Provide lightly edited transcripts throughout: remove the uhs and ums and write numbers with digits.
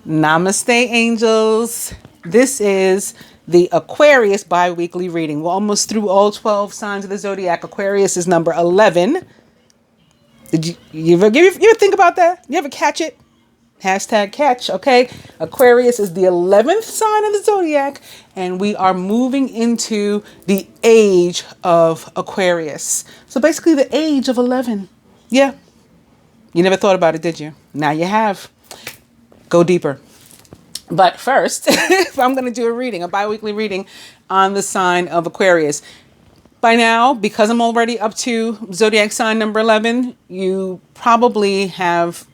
Namaste, angels. This is the Aquarius bi-weekly reading. We're almost through all 12 signs of the zodiac. Aquarius is number 11. Did you ever think about that? You ever catch it? Hashtag catch, okay? Aquarius is the 11th sign of the zodiac, and we are moving into the age of Aquarius. So basically the age of 11. Yeah. You never thought about it, did you? Now you have. Go deeper. But first, I'm going to do a reading, a bi-weekly reading on the sign of Aquarius. By now, because I'm already up to zodiac sign number 11, you probably have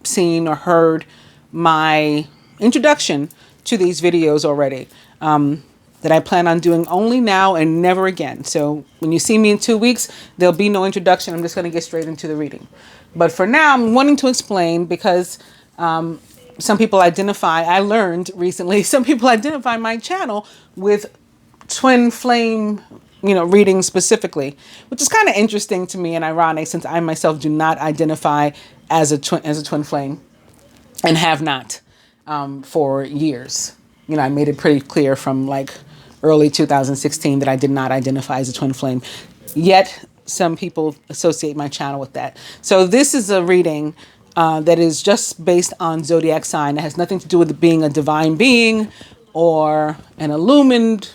seen or heard my introduction to these videos already, that I plan on doing only now and never again. So when you see me in 2 weeks, there'll be no introduction. I'm just going to get straight into the reading. But for now, I'm wanting to explain because some people identify, I learned recently, some people identify my channel with twin flame, reading specifically, which is kind of interesting to me and ironic since I myself do not identify as a twin flame and have not for years. I made it pretty clear from like early 2016 that I did not identify as a twin flame. Yet some people associate my channel with that. So this is a reading that is just based on zodiac sign. It has nothing to do with being a divine being or an illumined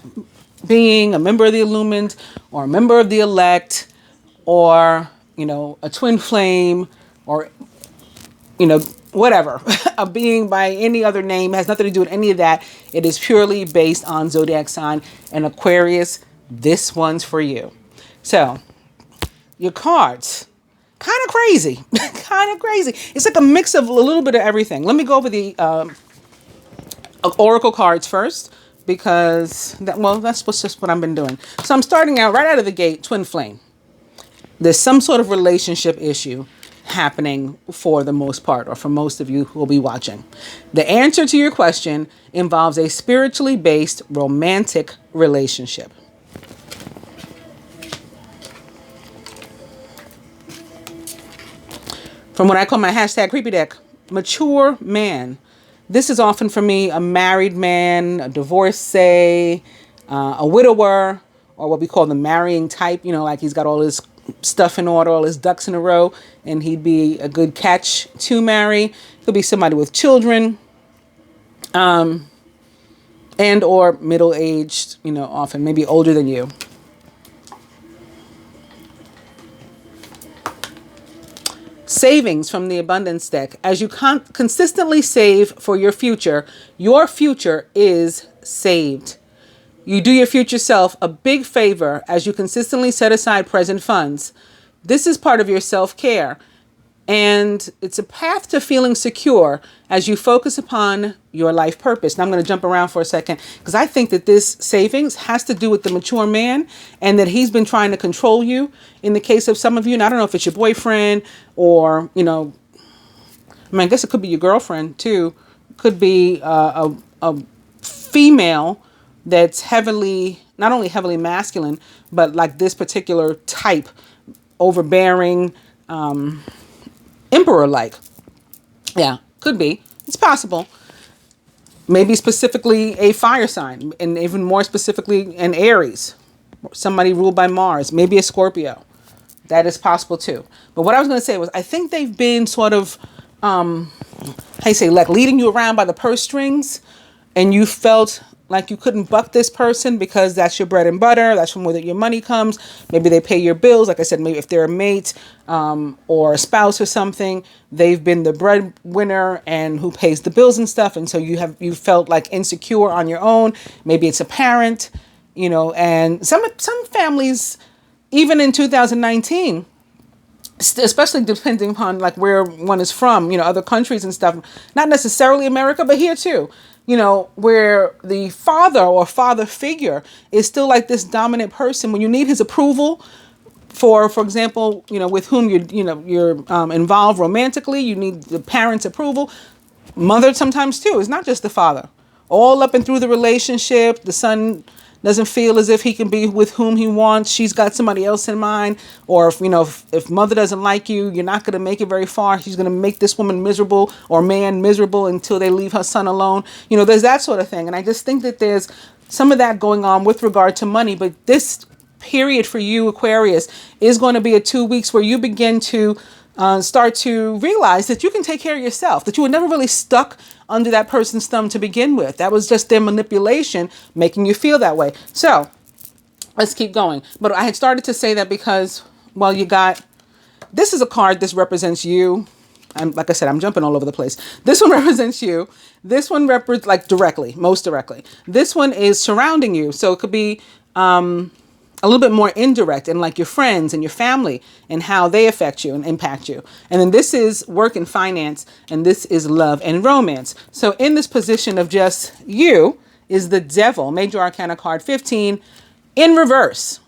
being, a member of the illumined or a member of the elect or, a twin flame or, whatever, a being by any other name. It has nothing to do with any of that. It is purely based on zodiac sign. And Aquarius, this one's for you. So your cards. Kind of crazy. Kind of crazy. It's like a mix of a little bit of everything. Let me go over the oracle cards first because, that's just what I've been doing. So I'm starting out right out of the gate, twin flame. There's some sort of relationship issue happening for the most part, or for most of you who will be watching. The answer to your question involves a spiritually based romantic relationship. From what I call my hashtag creepy deck, mature man. This is often for me a married man, a divorcee, a widower, or what we call the marrying type. Like he's got all his stuff in order, all his ducks in a row, and he'd be a good catch to marry. Could be somebody with children, and or middle-aged, often maybe older than you. Savings from the abundance deck. As you consistently save for your future is saved. You do your future self a big favor as you consistently set aside present funds. This is part of your self-care, and it's a path to feeling secure as you focus upon your life purpose. Now I'm going to jump around for a second because I think that this savings has to do with the mature man and that he's been trying to control you. In the case of some of you, and I don't know if it's your boyfriend or, I guess it could be your girlfriend too. Could be a female that's not only heavily masculine, but like this particular type, overbearing, emperor-like. Yeah, could be. It's possible. Maybe specifically a fire sign, and even more specifically an Aries. Somebody ruled by Mars. Maybe a Scorpio. That is possible too. But what I was going to say was I think they've been sort of, like leading you around by the purse strings, and you felt like you couldn't buck this person because that's your bread and butter. That's from where your money comes. Maybe they pay your bills. Like I said, maybe if they're a mate or a spouse or something, they've been the breadwinner and who pays the bills and stuff. And so you felt like insecure on your own. Maybe it's a parent, and some families, even in 2019, especially depending upon like where one is from, other countries and stuff, not necessarily America, but here too. Where the father or father figure is still like this dominant person. When you need his approval for example, with whom you're involved romantically, you need the parents' approval. Mother sometimes too. It's not just the father. All up and through the relationship, the son doesn't feel as if he can be with whom he wants. She's got somebody else in mind. Or if, if mother doesn't like you, you're not going to make it very far. She's going to make this woman miserable or man miserable until they leave her son alone. There's that sort of thing. And I just think that there's some of that going on with regard to money. But this period for you, Aquarius, is going to be a 2 weeks where you begin to start to realize that you can take care of yourself, that you were never really stuck under that person's thumb to begin with. That was just their manipulation making you feel that way. So let's keep going. But I had started to say that because, well, this is a card. This represents you. And like I said, I'm jumping all over the place. This one represents you. This one represents, like, directly, most directly. This one is surrounding you. So it could be a little bit more indirect, and like your friends and your family and how they affect you and impact you. And then this is work and finance, and this is love and romance. So in this position of just you is the Devil, Major Arcana card 15, in reverse.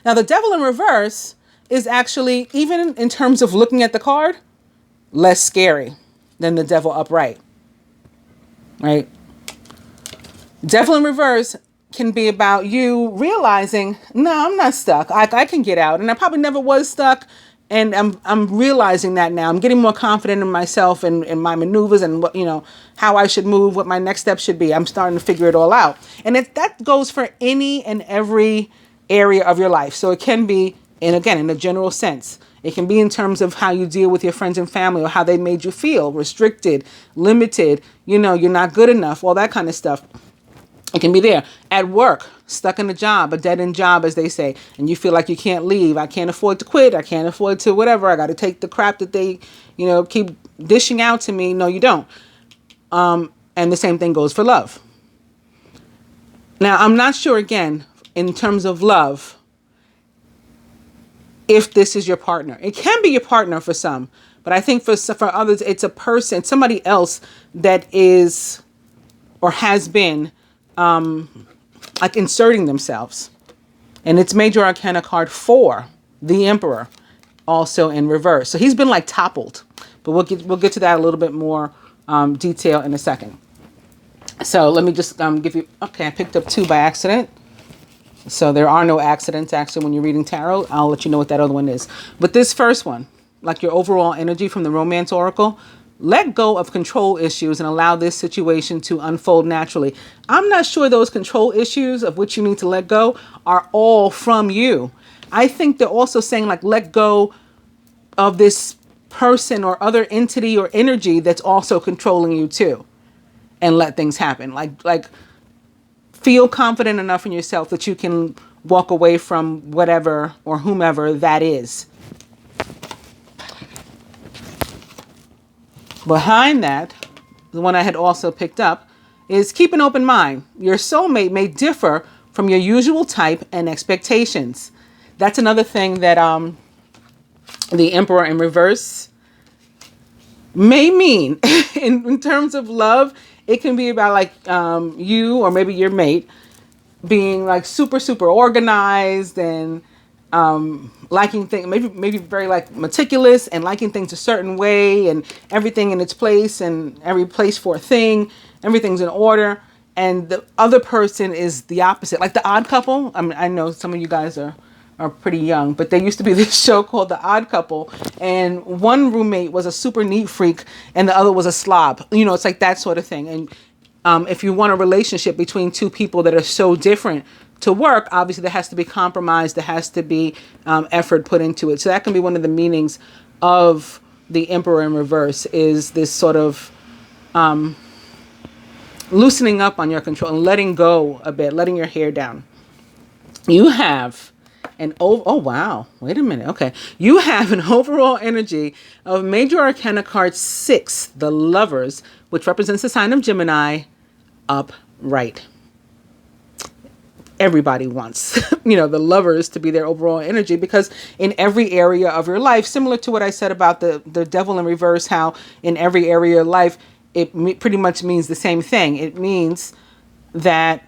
Now the Devil in reverse is actually, even in terms of looking at the card, less scary than the Devil upright, right? Devil in reverse can be about you realizing, no, I'm not stuck. I can get out, and I probably never was stuck. And I'm realizing that now. I'm getting more confident in myself and in my maneuvers and what, how I should move, what my next step should be. I'm starting to figure it all out. And that goes for any and every area of your life. So it can be, and again, in a general sense, it can be in terms of how you deal with your friends and family, or how they made you feel restricted, limited, you're not good enough, all that kind of stuff. It can be there at work, stuck in a job, a dead-end job, as they say, and you feel like you can't leave. I can't afford to quit. I can't afford to whatever. I got to take the crap that they, keep dishing out to me. No, you don't. And the same thing goes for love. Now, I'm not sure, again, in terms of love, if this is your partner. It can be your partner for some, but I think for others, it's a person, somebody else that is or has been like inserting themselves. And it's Major Arcana card 4, the Emperor, also in reverse. So he's been like toppled, but we'll get to that a little bit more detail in a second. So let me just give you, okay, I picked up 2 by accident. So there are no accidents actually when you're reading tarot. I'll let you know what that other one is. But this first one, like your overall energy from the Romance Oracle, let go of control issues and allow this situation to unfold naturally. I'm not sure those control issues of which you need to let go are all from you. I think they're also saying, like, let go of this person or other entity or energy that's also controlling you too, and let things happen. Like feel confident enough in yourself that you can walk away from whatever or whomever that is. Behind that, the one I had also picked up, is keep an open mind. Your soulmate may differ from your usual type and expectations. That's another thing that the Emperor in reverse may mean. in terms of love, it can be about like you or maybe your mate being like super, super organized and liking things, maybe very like meticulous and liking things a certain way and everything in its place and every place for a thing, everything's in order. And the other person is the opposite, like The Odd Couple. I mean, I know some of you guys are pretty young, but there used to be this show called The Odd Couple, and one roommate was a super neat freak and the other was a slob. It's like that sort of thing. And if you want a relationship between two people that are so different to work, obviously there has to be compromise, there has to be effort put into it. So that can be one of the meanings of the Emperor in reverse, is this sort of loosening up on your control and letting go a bit, letting your hair down. You have oh wow, wait a minute, okay. You have an overall energy of Major Arcana card 6, the Lovers, which represents the sign of Gemini, upright. Everybody wants, the Lovers to be their overall energy, because in every area of your life, similar to what I said about the Devil in reverse, how in every area of life, it pretty much means the same thing. It means that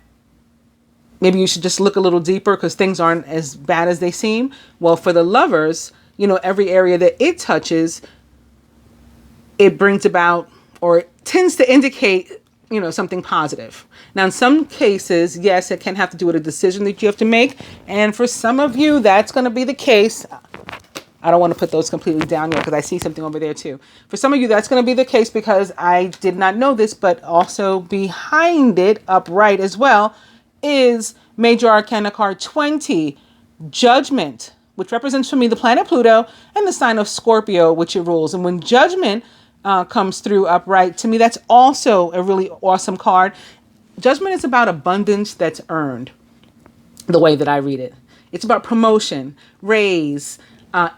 maybe you should just look a little deeper because things aren't as bad as they seem. Well, for the Lovers, every area that it touches, it brings about, or it tends to indicate something positive. Now, in some cases, yes, it can have to do with a decision that you have to make. And for some of you, that's going to be the case. I don't want to put those completely down yet because I see something over there too. For some of you, that's going to be the case because I did not know this, but also behind it, upright as well, is Major Arcana card 20, Judgment, which represents for me the planet Pluto and the sign of Scorpio, which it rules. And when Judgment comes through upright, to me, that's also a really awesome card. Judgment is about abundance that's earned, the way that I read it. It's about promotion, raise,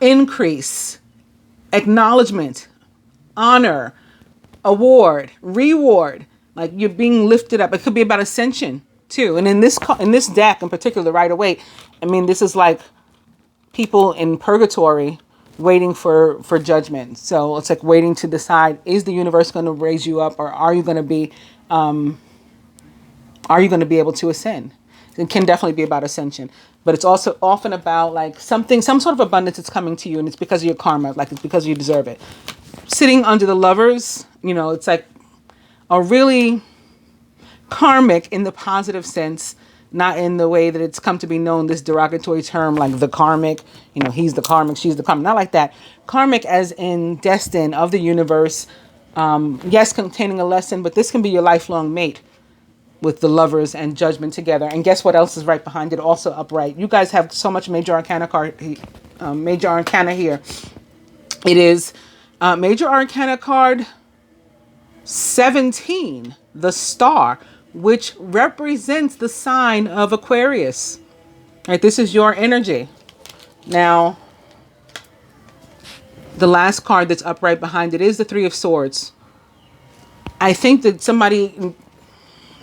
increase, acknowledgement, honor, award, reward. Like you're being lifted up. It could be about ascension too. And in this deck in particular, right away, I mean, this is like people in purgatory waiting for judgment. So it's like waiting to decide, is the universe going to raise you up, or are you going to be able to ascend? It can definitely be about ascension, but it's also often about like some sort of abundance that's coming to you, and it's because of your karma, like it's because you deserve it. Sitting under the Lovers, it's like a really karmic in the positive sense, not in the way that it's come to be known, this derogatory term like the karmic, he's the karmic, she's the karmic, not like that. Karmic as in destined of the universe, yes, containing a lesson, but this can be your lifelong mate with the Lovers and Judgment together. And guess what else is right behind it, also upright? You guys have so much Major Arcana Major Arcana here. It is Major Arcana card 17, the Star, which represents the sign of Aquarius. Right, this is your energy. Now, the last card that's upright behind it is the Three of Swords. I think that somebody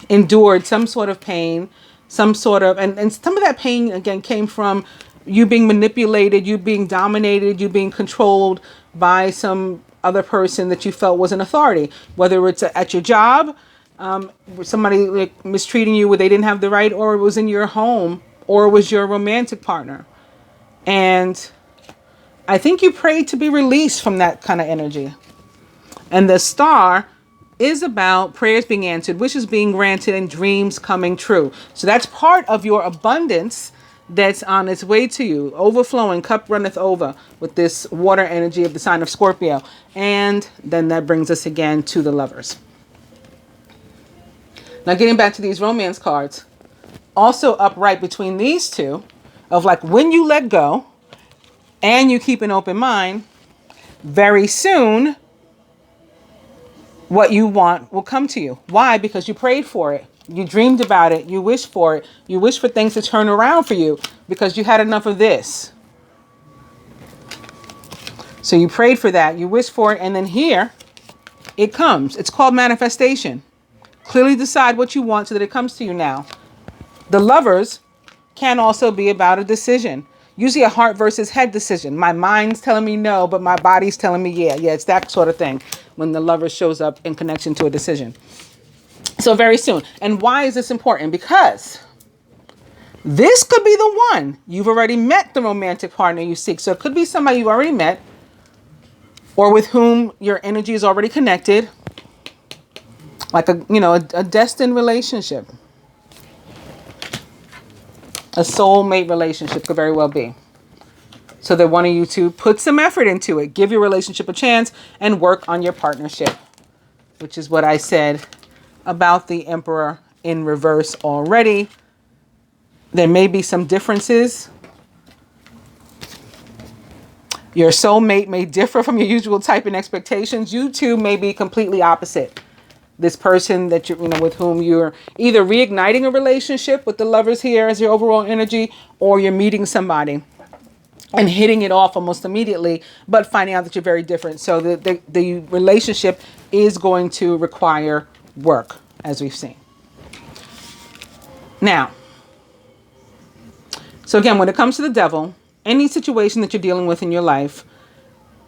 endured some sort of pain, and some of that pain, again, came from you being manipulated, you being dominated, you being controlled by some other person that you felt was an authority, whether it's at your job, somebody like mistreating you where they didn't have the right, or it was in your home, or it was your romantic partner. And I think you prayed to be released from that kind of energy. And the Star is about prayers being answered, wishes being granted, and dreams coming true. So that's part of your abundance that's on its way to you, overflowing, cup runneth over, with this water energy of the sign of Scorpio. And then that brings us again to the Lovers. Now getting back to these romance cards, also upright between these two, of like when you let go and you keep an open mind, very soon what you want will come to you. Why? Because you prayed for it. You dreamed about it. You wished for it. You wished for things to turn around for you because you had enough of this. So you prayed for that. You wished for it. And then here it comes. It's called manifestation. Clearly decide what you want so that it comes to you now. The Lovers can also be about a decision. Usually a heart versus head decision. My mind's telling me no, but my body's telling me yeah. Yeah, it's that sort of thing when the Lover shows up in connection to a decision. So very soon. And why is this important? Because this could be the one. You've already met the romantic partner you seek. So it could be somebody you already met, or with whom your energy is already connected. Like a destined relationship. A soulmate relationship could very well be. So they're wanting you to put some effort into it. Give your relationship a chance and work on your partnership. Which is what I said about the Emperor in reverse already. There may be some differences. Your soulmate may differ from your usual type and expectations. You two may be completely opposite. This person that with whom you're either reigniting a relationship with the Lovers here as your overall energy, or you're meeting somebody and hitting it off almost immediately, but finding out that you're very different. So the relationship is going to require work, as we've seen. Now, so again, when it comes to the Devil, any situation that you're dealing with in your life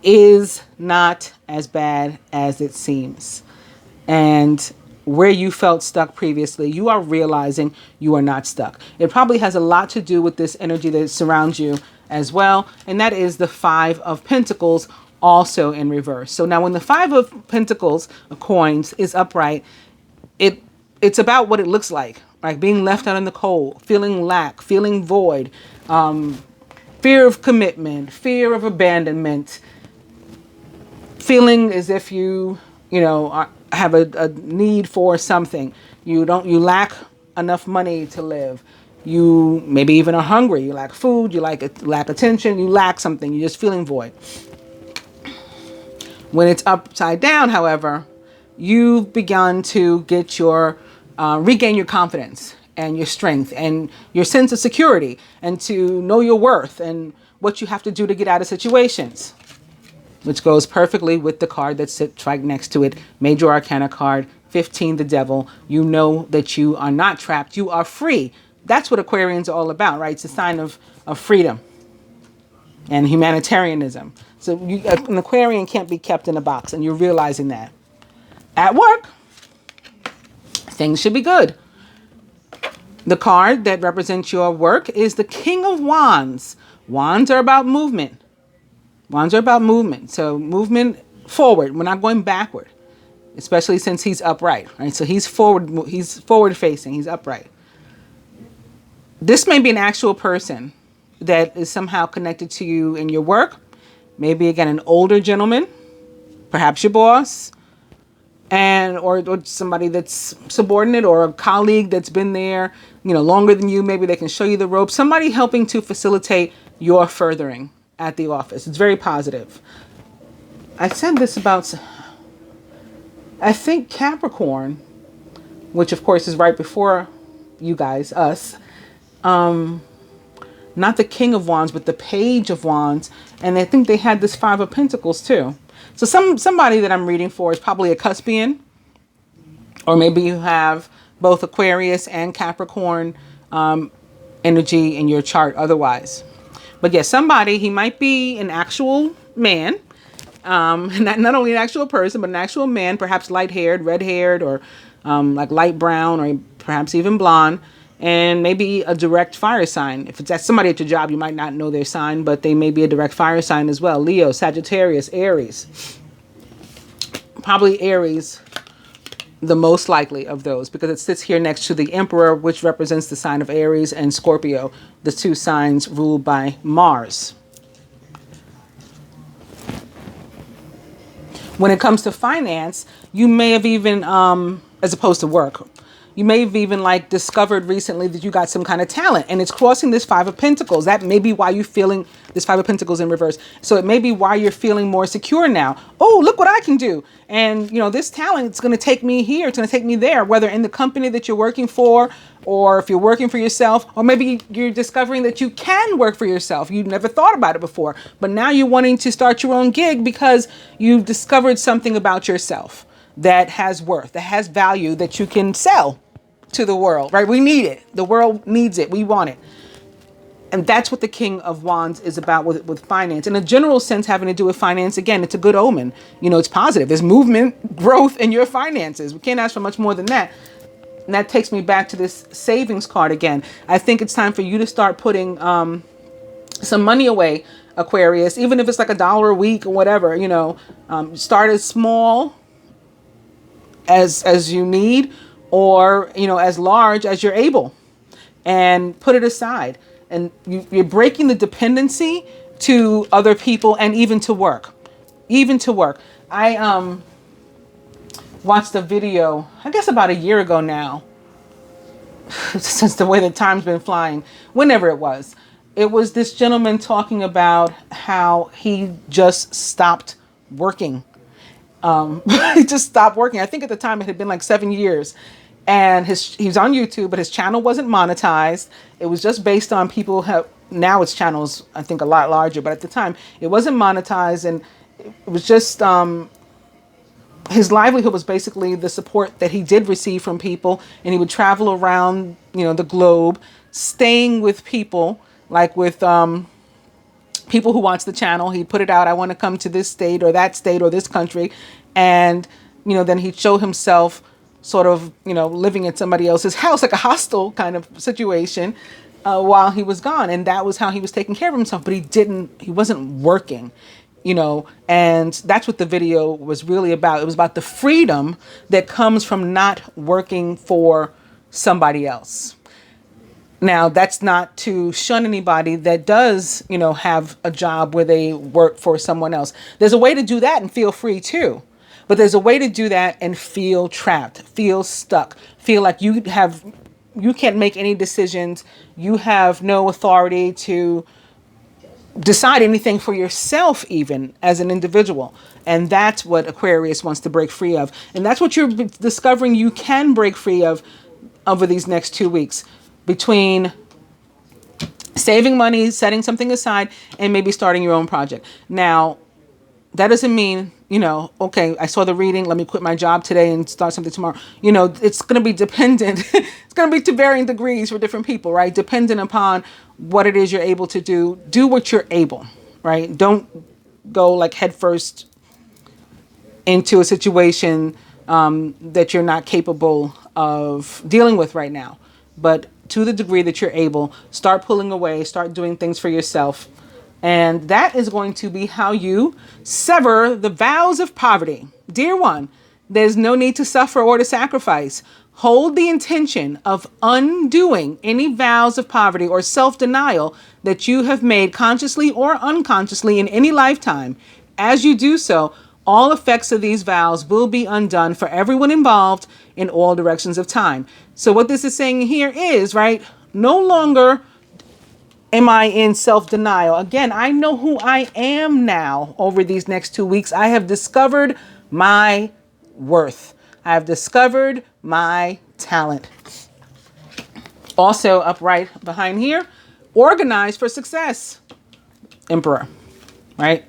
is not as bad as it seems. And where you felt stuck previously, you are realizing you are not stuck. It probably has a lot to do with this energy that surrounds you as well. And that is the Five of Pentacles, also in reverse. So now when the Five of Pentacles, coins, is upright, it it's about what it looks like being left out in the cold, feeling lack, feeling void, fear of commitment, fear of abandonment, feeling as if have a need for something. You lack enough money to live. You maybe even are hungry. You lack food. You lack attention. You lack something. You're just feeling void. When it's upside down, however, you've begun to get regain your confidence and your strength and your sense of security, and to know your worth and what you have to do to get out of situations, which goes perfectly with the card that sits right next to it, Major Arcana card 15, the Devil. You know that you are not trapped. You are free. That's what Aquarians are all about, right? It's a sign of freedom and humanitarianism. So an Aquarian can't be kept in a box, and you're realizing that. At work, things should be good. The card that represents your work is the King of Wands. Wands are about movement. Wands are about movement. So movement forward. We're not going backward, especially since he's upright, right? So he's forward facing. He's upright. This may be an actual person that is somehow connected to you in your work. Maybe, again, an older gentleman, perhaps your boss, or somebody that's subordinate, or a colleague that's been there, longer than you. Maybe they can show you the ropes. Somebody helping to facilitate your furthering at the office. It's very positive. I said this about, I think, Capricorn, which of course is right before you guys, us. Not the King of Wands, but the Page of Wands. And I think they had this Five of Pentacles too. So somebody that I'm reading for is probably a Cuspian, or maybe you have both Aquarius and Capricorn energy in your chart otherwise. But yes, somebody, he might be an actual man, not only an actual person, but an actual man, perhaps light-haired, red-haired, or like light brown, or perhaps even blonde. And maybe a direct fire sign. If that's somebody at your job, you might not know their sign, but they may be a direct fire sign as well. Leo, Sagittarius, Aries. Probably Aries, the most likely of those, because it sits here next to the Emperor, which represents the sign of Aries, and Scorpio, the two signs ruled by Mars. When it comes to finance, you may have even, as opposed to work, you may have even discovered recently that you got some kind of talent, and it's crossing this Five of Pentacles. That may be why you're feeling this Five of Pentacles in reverse. So it may be why you're feeling more secure now. Oh, look what I can do. And this talent, it's going to take me here. It's going to take me there, whether in the company that you're working for, or if you're working for yourself, or maybe you're discovering that you can work for yourself. You never thought about it before, but now you're wanting to start your own gig because you've discovered something about yourself that has worth, that has value, that you can sell to the world, right? We need it. The world needs it. We want it. And that's what the King of Wands is about with finance. In a general sense, having to do with finance, again, it's a good omen. It's positive. There's movement, growth in your finances. We can't ask for much more than that. And that takes me back to this savings card again. I think it's time for you to start putting some money away, Aquarius, even if it's like $1 a week or whatever, start as small as you need, or as large as you're able, and put it aside. And you're breaking the dependency to other people, and even to work. I watched a video, I guess about a year ago now, since the way the time's been flying, whenever it was this gentleman talking about how he just stopped working. He just stopped working. I think at the time it had been like 7 years, and he's on YouTube, but his channel wasn't monetized. It was just based on people now its channel's, I think, a lot larger, but at the time it wasn't monetized, and it was just, his livelihood was basically the support that he did receive from people, and he would travel around, the globe, staying with people, like with, people who watch the channel. He'd put it out, I want to come to this state or this country. And, then he'd show himself sort of, living at somebody else's house, like a hostel kind of situation, while he was gone. And that was how he was taking care of himself. But he wasn't working. and that's what the video was really about. It was about the freedom that comes from not working for somebody else. Now, that's not to shun anybody that does, have a job where they work for someone else. There's a way to do that and feel free too. But there's a way to do that and feel trapped, feel stuck, feel like you can't make any decisions. You have no authority to decide anything for yourself, even as an individual. And that's what Aquarius wants to break free of. And that's what you're discovering you can break free of over these next 2 weeks, between saving money, setting something aside, and maybe starting your own project. Now, that doesn't mean, okay, I saw the reading, let me quit my job today and start something tomorrow. It's going to be dependent. It's going to be to varying degrees for different people, right? Dependent upon what it is you're able to do. Do what you're able, right? Don't go like headfirst into a situation that you're not capable of dealing with right now. But to the degree that you're able, start pulling away, start doing things for yourself. And that is going to be how you sever the vows of poverty. Dear one, there's no need to suffer or to sacrifice. Hold the intention of undoing any vows of poverty or self-denial that you have made consciously or unconsciously in any lifetime. As you do so, all effects of these vows will be undone for everyone involved in all directions of time. So what this is saying here is, right, no longer am I in self-denial. Again, I know who I am now over these next 2 weeks. I have discovered my worth. I have discovered my talent. Also up right behind here, organize for success. Emperor, right?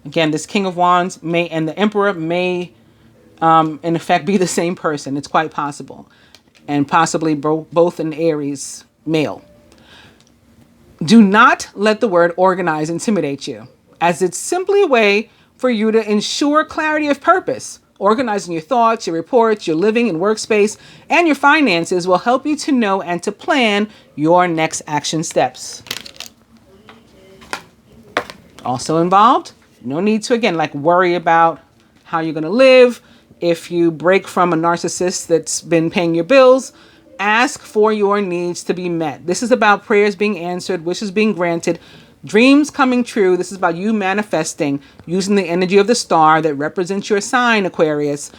Again, this King of Wands and the Emperor may, in effect, be the same person. It's quite possible. And possibly both an Aries male. Do not let the word organize intimidate you, as it's simply a way for you to ensure clarity of purpose. Organizing your thoughts, your reports, your living and workspace, and your finances will help you to know and to plan your next action steps. Also involved, no need to, again, worry about how you're going to live. If you break from a narcissist that's been paying your bills, ask for your needs to be met. This is about prayers being answered, wishes being granted, dreams coming true. This is about you manifesting using the energy of the star that represents your sign, Aquarius.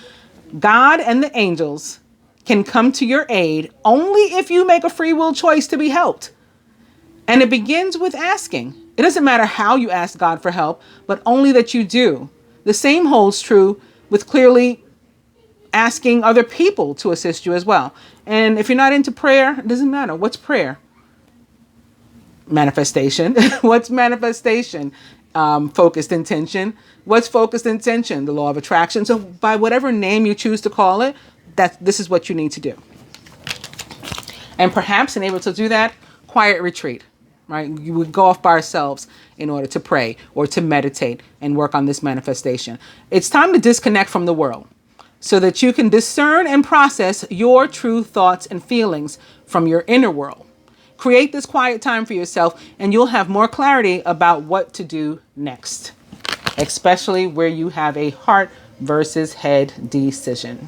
God and the angels can come to your aid only if you make a free will choice to be helped. And it begins with asking. It doesn't matter how you ask God for help, but only that you do. The same holds true with clearly asking other people to assist you as well. And if you're not into prayer, it doesn't matter. What's prayer? Manifestation. What's manifestation? Focused intention. What's focused intention? The law of attraction. So by whatever name you choose to call it, this is what you need to do. And perhaps in able to do that, quiet retreat, right? You would go off by ourselves in order to pray or to meditate and work on this manifestation. It's time to disconnect from the world, so that you can discern and process your true thoughts and feelings from your inner world. Create this quiet time for yourself, and you'll have more clarity about what to do next, especially where you have a heart versus head decision.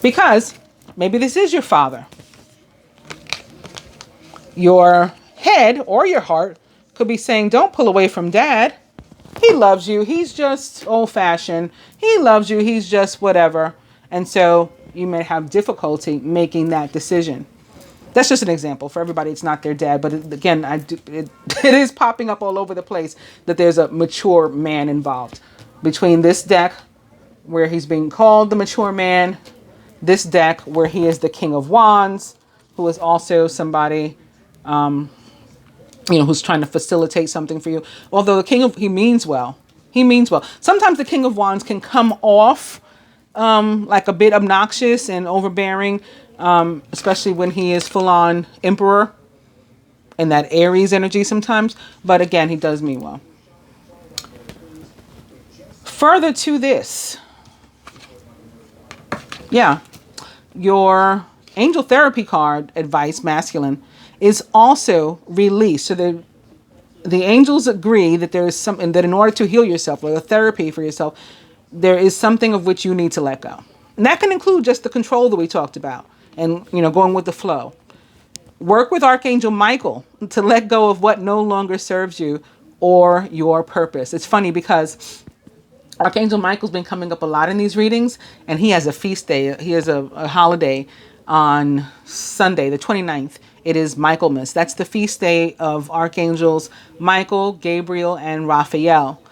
Because maybe this is your father. Your head or your heart could be saying, don't pull away from dad. He loves you. He's just old-fashioned. He loves you. He's just whatever. And so you may have difficulty making that decision. That's just an example. For everybody, it's not their dad. But again, it is popping up all over the place that there's a mature man involved. Between this deck, where he's being called the mature man, this deck, where he is the King of Wands, who is also somebody who's trying to facilitate something for you. Although he means well. He means well. Sometimes the King of Wands can come off like a bit obnoxious and overbearing, especially when he is full-on Emperor and that Aries energy sometimes. But again, he does mean well. Further to this, your angel therapy card advice, masculine, is also released. So the angels agree that there is something that in order to heal yourself or the therapy for yourself, there is something of which you need to let go. And that can include just the control that we talked about and, going with the flow. Work with Archangel Michael to let go of what no longer serves you or your purpose. It's funny because Archangel Michael's been coming up a lot in these readings, and he has a feast day. He has a holiday on Sunday, the 29th. It is Michaelmas. That's the feast day of Archangels Michael, Gabriel, and Raphael.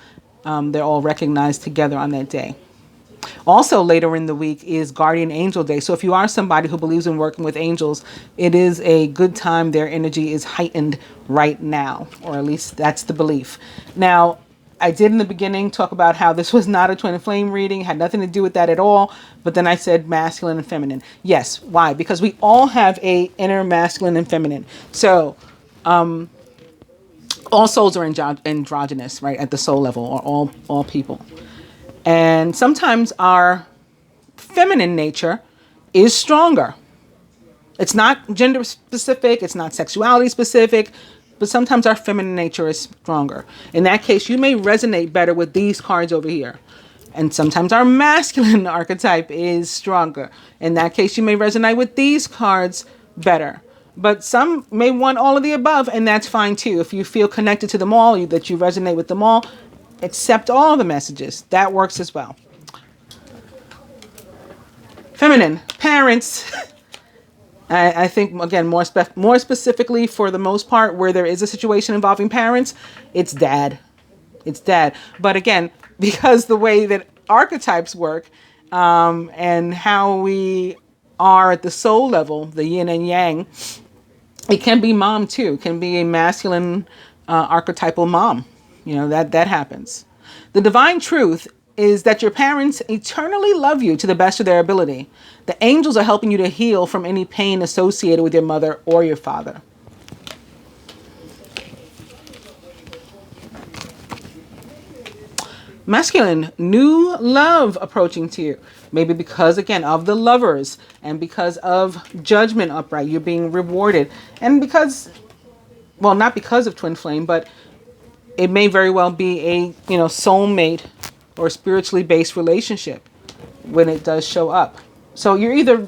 They're all recognized together on that day. Also later in the week is Guardian Angel Day. So if you are somebody who believes in working with angels, it is a good time. Their energy is heightened right now, or at least that's the belief. Now, I did in the beginning talk about how this was not a twin flame reading, had nothing to do with that at all. But then I said masculine and feminine. Yes. Why? Because we all have a inner masculine and feminine. So all souls are androgynous, right? At the soul level, or all people. And sometimes our feminine nature is stronger. It's not gender specific. It's not sexuality specific. But sometimes our feminine nature is stronger. In that case, you may resonate better with these cards over here. And sometimes our masculine archetype is stronger. In that case, you may resonate with these cards better. But some may want all of the above, and that's fine too. If you feel connected to them all, that you resonate with them all, accept all the messages. That works as well. Feminine, parents. I think, again, more specifically for the most part, where there is a situation involving parents, it's dad. It's dad. But again, because the way that archetypes work and how we are at the soul level, the yin and yang, it can be mom too. It can be a masculine archetypal mom. That happens. The divine truth is that your parents eternally love you to the best of their ability. The angels are helping you to heal from any pain associated with your mother or your father. Masculine, new love approaching to you. Maybe because, again, of the Lovers and because of Judgment upright, you're being rewarded. And because, well, not because of twin flame, but it may very well be a, soulmate or spiritually based relationship when it does show up. So you're either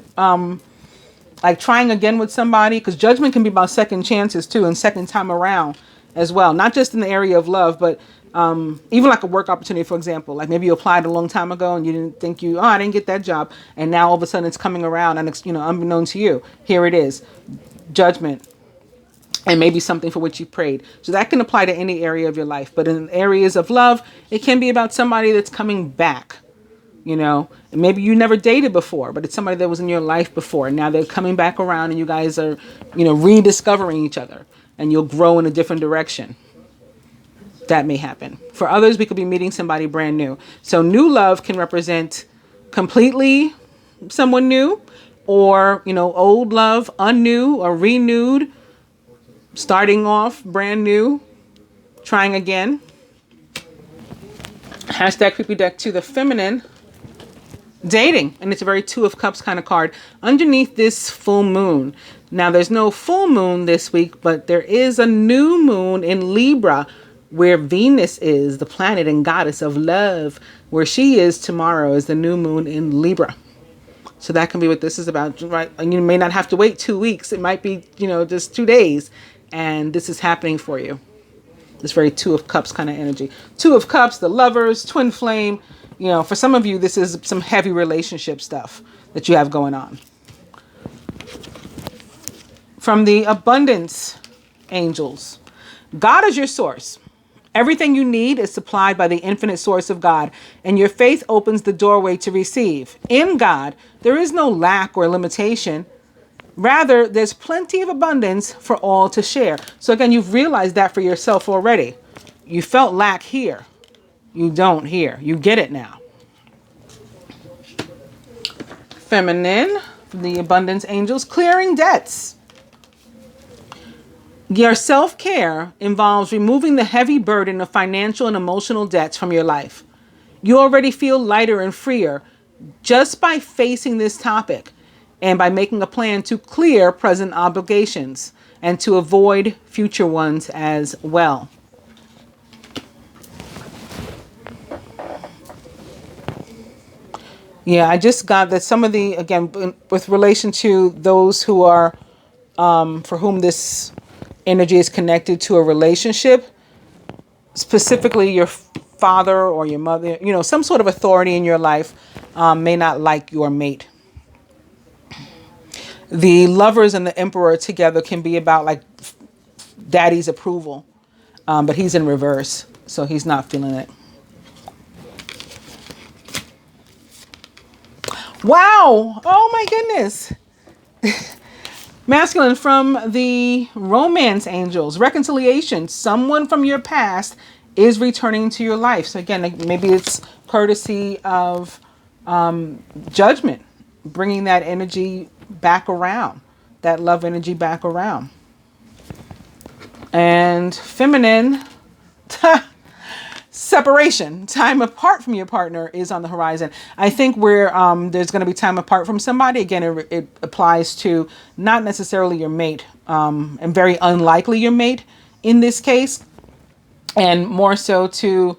like trying again with somebody, because Judgment can be about second chances too, and second time around as well. Not just in the area of love, but even like a work opportunity, for example. Like maybe you applied a long time ago and you didn't think I didn't get that job. And now all of a sudden it's coming around and it's, unbeknown to you, here it is. Judgment. And maybe something for which you prayed. So that can apply to any area of your life. But in areas of love, it can be about somebody that's coming back. And maybe you never dated before, but it's somebody that was in your life before. And now they're coming back around and you guys are, rediscovering each other. And you'll grow in a different direction. That may happen. For others, we could be meeting somebody brand new. So new love can represent completely someone new, or, old love, unnew or renewed. Starting off brand new, trying again. Hashtag creepy deck to the feminine. Dating, and it's a very Two of Cups kind of card. Underneath this full moon. Now there's no full moon this week, but there is a new moon in Libra, where Venus is, the planet and goddess of love. Where she is tomorrow is the new moon in Libra. So that can be what this is about, right? And you may not have to wait 2 weeks. It might be, just 2 days. And this is happening for you. This very Two of Cups kind of energy. Two of Cups, the Lovers, twin flame. For some of you, this is some heavy relationship stuff that you have going on. From the Abundance Angels. God is your source. Everything you need is supplied by the infinite source of God, and your faith opens the doorway to receive. In God, there is no lack or limitation. Rather, there's plenty of abundance for all to share. So again, you've realized that for yourself already. You felt lack here. You don't here. You get it now. Feminine, the Abundance Angels, clearing debts. Your self-care involves removing the heavy burden of financial and emotional debts from your life. You already feel lighter and freer just by facing this topic and by making a plan to clear present obligations and to avoid future ones as well. Yeah, I just got that some of the, again, with relation to those who are, for whom this energy is connected to a relationship, specifically your father or your mother, some sort of authority in your life may not like your mate. The lovers and the emperor together can be about like daddy's approval, but he's in reverse, so he's not feeling it. Wow. Oh my goodness. Masculine from the romance angels, reconciliation. Someone from your past is returning to your life. So again, like, maybe it's courtesy of judgment, bringing that energy back around, that love energy back around. And feminine, separation, time apart from your partner is on the horizon. I think where there's going to be time apart from somebody, again, it applies to not necessarily your mate, and very unlikely your mate in this case, and more so to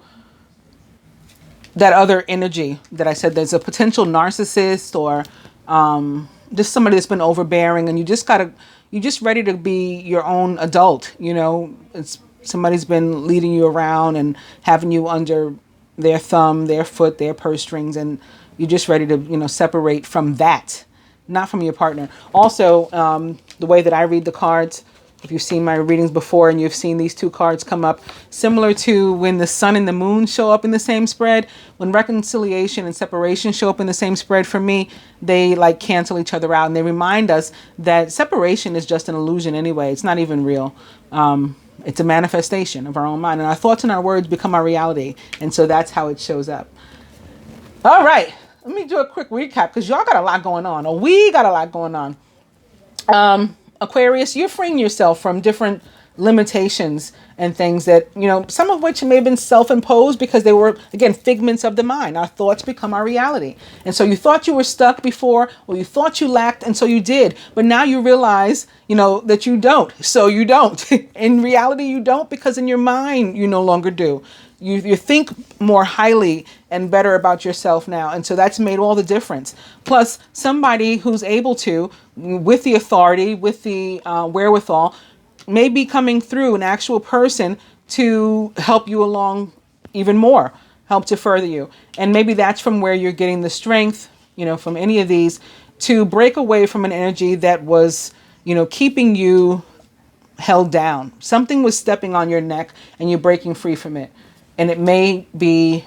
that other energy that I said. There's a potential narcissist or just somebody that's been overbearing, and you just ready to be your own adult. It's somebody's been leading you around and having you under their thumb, their foot, their purse strings, and you're just ready to separate from that, not from your partner. Also, the way that I read the cards, if you've seen my readings before and you've seen these two cards come up, similar to when the sun and the moon show up in the same spread, when reconciliation and separation show up in the same spread, for me, they like cancel each other out, and they remind us that separation is just an illusion anyway. It's not even real. It's a manifestation of our own mind, and our thoughts and our words become our reality. And so that's how it shows up. All right, let me do a quick recap because y'all got a lot going on, or we got a lot going on. Aquarius, you're freeing yourself from different limitations and things that, some of which may have been self-imposed because they were, again, figments of the mind. Our thoughts become our reality. And so you thought you were stuck before, or you thought you lacked, and so you did. But now you realize, that you don't. So you don't. In reality, you don't, because in your mind, you no longer do. You think more highly and better about yourself now. And so that's made all the difference. Plus, somebody who's able to, with the authority, with the wherewithal, may be coming through, an actual person to help you along even more, help to further you. And maybe that's from where you're getting the strength, from any of these, to break away from an energy that was, keeping you held down. Something was stepping on your neck and you're breaking free from it. And it may be,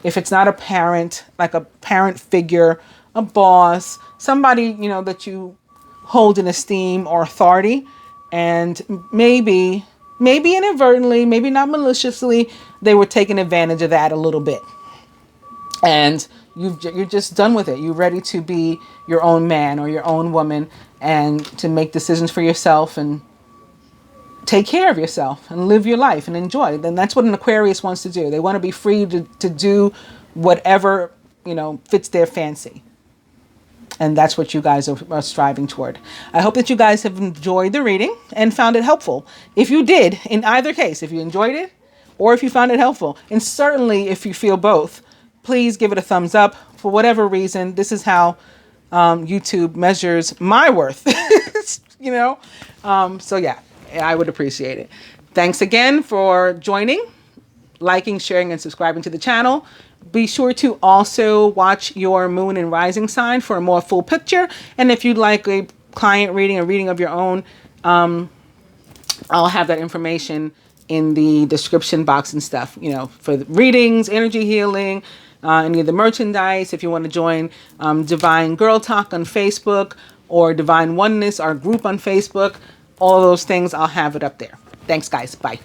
if it's not a parent, like a parent figure, a boss, somebody, that you hold in esteem or authority. And maybe inadvertently, maybe not maliciously, they were taking advantage of that a little bit. And you're just done with it. You're ready to be your own man or your own woman and to make decisions for yourself and take care of yourself and live your life and enjoy. Then that's what an Aquarius wants to do. They want to be free to do whatever, fits their fancy. And that's what you guys are striving toward. I hope that you guys have enjoyed the reading and found it helpful. If you did, in either case, if you enjoyed it or if you found it helpful, and certainly if you feel both, please give it a thumbs up. For whatever reason, this is how YouTube measures my worth. So yeah. I would appreciate it. Thanks again for joining, liking, sharing, and subscribing to the channel. Be sure to also watch your moon and rising sign for a more full picture. And if you'd like a client reading, a reading of your own, I'll have that information in the description box and stuff, for the readings, energy healing, any of the merchandise. If you want to join Divine Girl Talk on Facebook or Divine Oneness, our group on Facebook, all those things, I'll have it up there. Thanks, guys. Bye.